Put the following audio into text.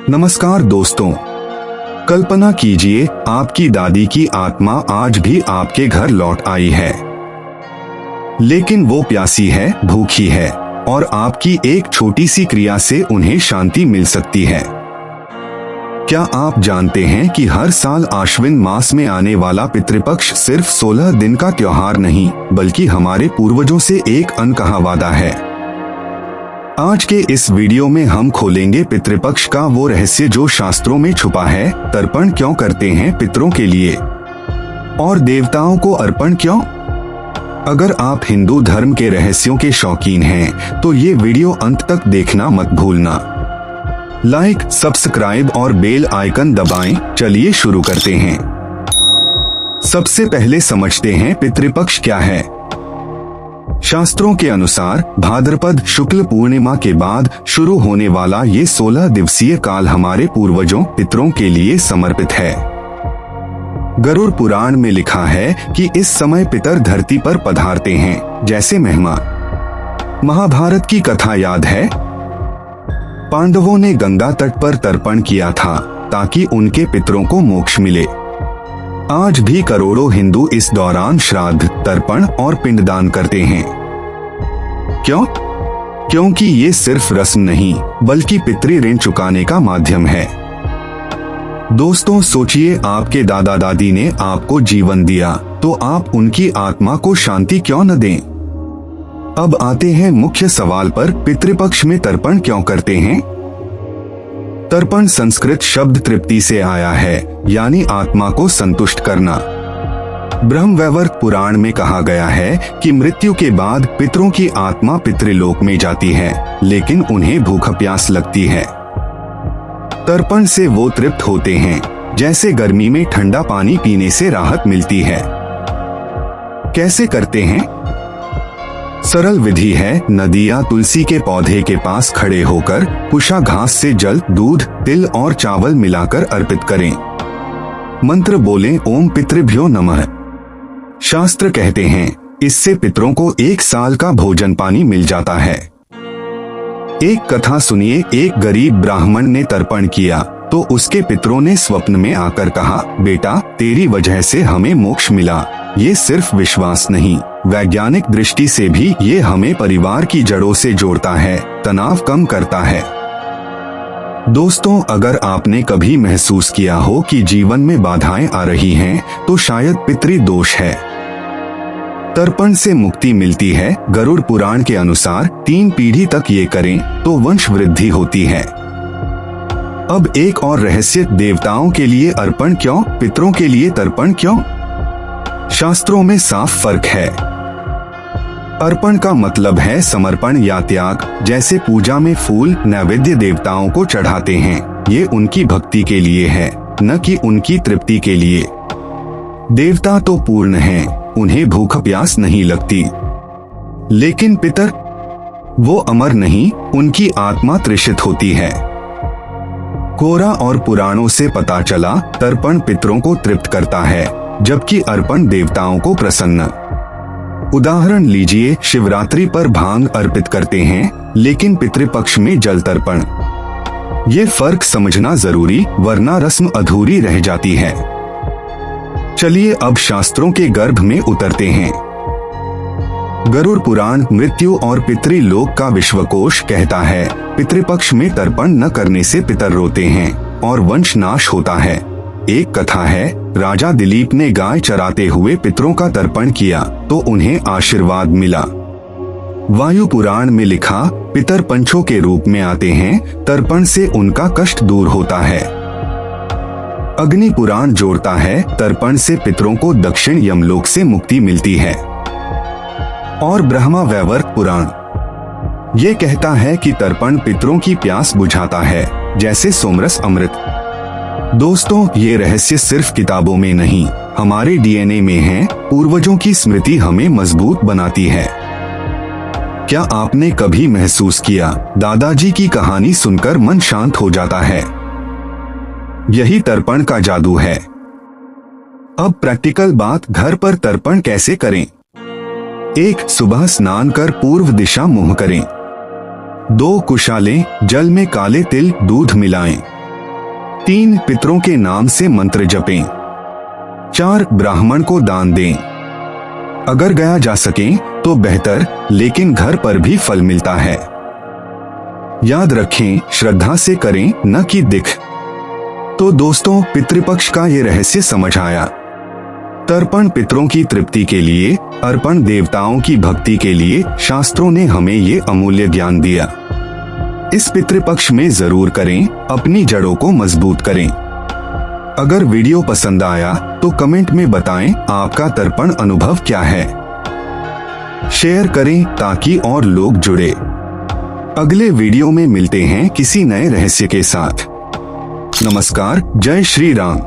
नमस्कार दोस्तों, कल्पना कीजिए आपकी दादी की आत्मा आज भी आपके घर लौट आई है, लेकिन वो प्यासी है, भूखी है और आपकी एक छोटी सी क्रिया से उन्हें शांति मिल सकती है। क्या आप जानते हैं कि हर साल आश्विन मास में आने वाला पितृपक्ष सिर्फ 16 दिन का त्योहार नहीं, बल्कि हमारे पूर्वजों से एक अनकहा वादा है। आज के इस वीडियो में हम खोलेंगे पितृपक्ष का वो रहस्य जो शास्त्रों में छुपा है। तर्पण क्यों करते हैं पितरों के लिए, और देवताओं को अर्पण क्यों? अगर आप हिंदू धर्म के रहस्यों के शौकीन हैं, तो ये वीडियो अंत तक देखना मत भूलना। लाइक, सब्सक्राइब और बेल आइकन दबाएं। चलिए शुरू करते हैं। सबसे पहले समझते हैं पितृपक्ष क्या है। शास्त्रों के अनुसार भाद्रपद शुक्ल पूर्णिमा के बाद शुरू होने वाला ये 16 दिवसीय काल हमारे पूर्वजों पितरों के लिए समर्पित है। गरुड़ पुराण में लिखा है कि इस समय पितर धरती पर पधारते हैं जैसे मेहमान। महाभारत की कथा याद है? पांडवों ने गंगा तट पर तर्पण किया था ताकि उनके पितरों को मोक्ष मिले। आज भी करोड़ों हिंदू इस दौरान श्राद्ध, तर्पण और पिंडदान करते हैं। क्यों? क्योंकि ये सिर्फ रस्म नहीं, बल्कि पितृ ऋण चुकाने का माध्यम है। दोस्तों सोचिए, आपके दादा दादी ने आपको जीवन दिया, तो आप उनकी आत्मा को शांति क्यों न दें? अब आते हैं मुख्य सवाल पर, पितृपक्ष में तर्पण क्यों करते हैं? तर्पण संस्कृत शब्द तृप्ति से आया है, यानी आत्मा को संतुष्ट करना। ब्रह्मवैवर्त पुराण में कहा गया है कि मृत्यु के बाद पितरों की आत्मा पितृलोक में जाती है, लेकिन उन्हें भूख प्यास लगती है। तर्पण से वो तृप्त होते हैं, जैसे गर्मी में ठंडा पानी पीने से राहत मिलती है। कैसे करते हैं? सरल विधि है, नदी या तुलसी के पौधे के पास खड़े होकर कुशा घास से जल, दूध, तिल और चावल मिलाकर अर्पित करें। मंत्र बोलें, ओम पितृभ्यो नमः। शास्त्र कहते हैं इससे पितरों को 1 साल का भोजन पानी मिल जाता है। एक कथा सुनिए, एक गरीब ब्राह्मण ने तर्पण किया तो उसके पितरों ने स्वप्न में आकर कहा, बेटा तेरी वजह से हमें मोक्ष मिला। ये सिर्फ विश्वास नहीं, वैज्ञानिक दृष्टि से भी ये हमें परिवार की जड़ों से जोड़ता है, तनाव कम करता है। दोस्तों, अगर आपने कभी महसूस किया हो कि जीवन में बाधाएं आ रही हैं, तो शायद पितृ दोष है। तर्पण से मुक्ति मिलती है। गरुड़ पुराण के अनुसार 3 पीढ़ी तक ये करें तो वंश वृद्धि होती है। अब एक और रहस्य, देवताओं के लिए अर्पण क्यों, पितरों के लिए तर्पण क्यों? शास्त्रों में साफ फर्क है। अर्पण का मतलब है समर्पण या त्याग, जैसे पूजा में फूल, नैवेद्य देवताओं को चढ़ाते हैं। ये उनकी भक्ति के लिए है, न कि उनकी तृप्ति के लिए। देवता तो पूर्ण हैं, उन्हें भूख प्यास नहीं लगती। लेकिन पितर, वो अमर नहीं, उनकी आत्मा तृषित होती है। कोरा और पुराणों से पता चला तर्पण पितरों को तृप्त करता है, जबकि अर्पण देवताओं को प्रसन्न। उदाहरण लीजिए, शिवरात्रि पर भांग अर्पित करते हैं, लेकिन पितृपक्ष में जल तर्पण। ये फर्क समझना जरूरी, वरना रस्म अधूरी रह जाती है। चलिए अब शास्त्रों के गर्भ में उतरते हैं। गरुड़ पुराण मृत्यु और पितृलोक का विश्वकोश कहता है, पितृपक्ष में तर्पण न करने से पितर रोते हैं और वंश नाश होता है। एक कथा है, राजा दिलीप ने गाय चराते हुए पितरों का तर्पण किया तो उन्हें आशीर्वाद मिला। वायु पुराण में लिखा, पितर पंचों के रूप में आते हैं, तर्पण से उनका कष्ट दूर होता है। अग्नि पुराण जोड़ता है, तर्पण से पितरों को दक्षिण यमलोक से मुक्ति मिलती है। और ब्रह्मा वैवर्त पुराण ये कहता है कि तर्पण पितरों की प्यास बुझाता है, जैसे सोमरस अमृत। दोस्तों, ये रहस्य सिर्फ किताबों में नहीं, हमारे डीएनए में है। पूर्वजों की स्मृति हमें मजबूत बनाती है। क्या आपने कभी महसूस किया, दादाजी की कहानी सुनकर मन शांत हो जाता है? यही तर्पण का जादू है। अब प्रैक्टिकल बात, घर पर तर्पण कैसे करें? 1. सुबह स्नान कर पूर्व दिशा मुंह करें। 2. कुशालें, जल में काले तिल, दूध मिलाएं। 3 पितरों के नाम से मंत्र जपें। 4 ब्राह्मण को दान दें। अगर गया जा सके तो बेहतर, लेकिन घर पर भी फल मिलता है। याद रखें, श्रद्धा से करें, न कि दिख। तो दोस्तों, पितृपक्ष का ये रहस्य समझ आया। तर्पण पितरों की तृप्ति के लिए, अर्पण देवताओं की भक्ति के लिए शास्त्रों ने हमें ये अमूल्य ज्ञान दिया। इस पितृपक्ष में जरूर करें, अपनी जड़ों को मजबूत करें। अगर वीडियो पसंद आया तो कमेंट में बताएं आपका तर्पण अनुभव क्या है। शेयर करें ताकि और लोग जुड़े। अगले वीडियो में मिलते हैं किसी नए रहस्य के साथ। नमस्कार, जय श्री राम।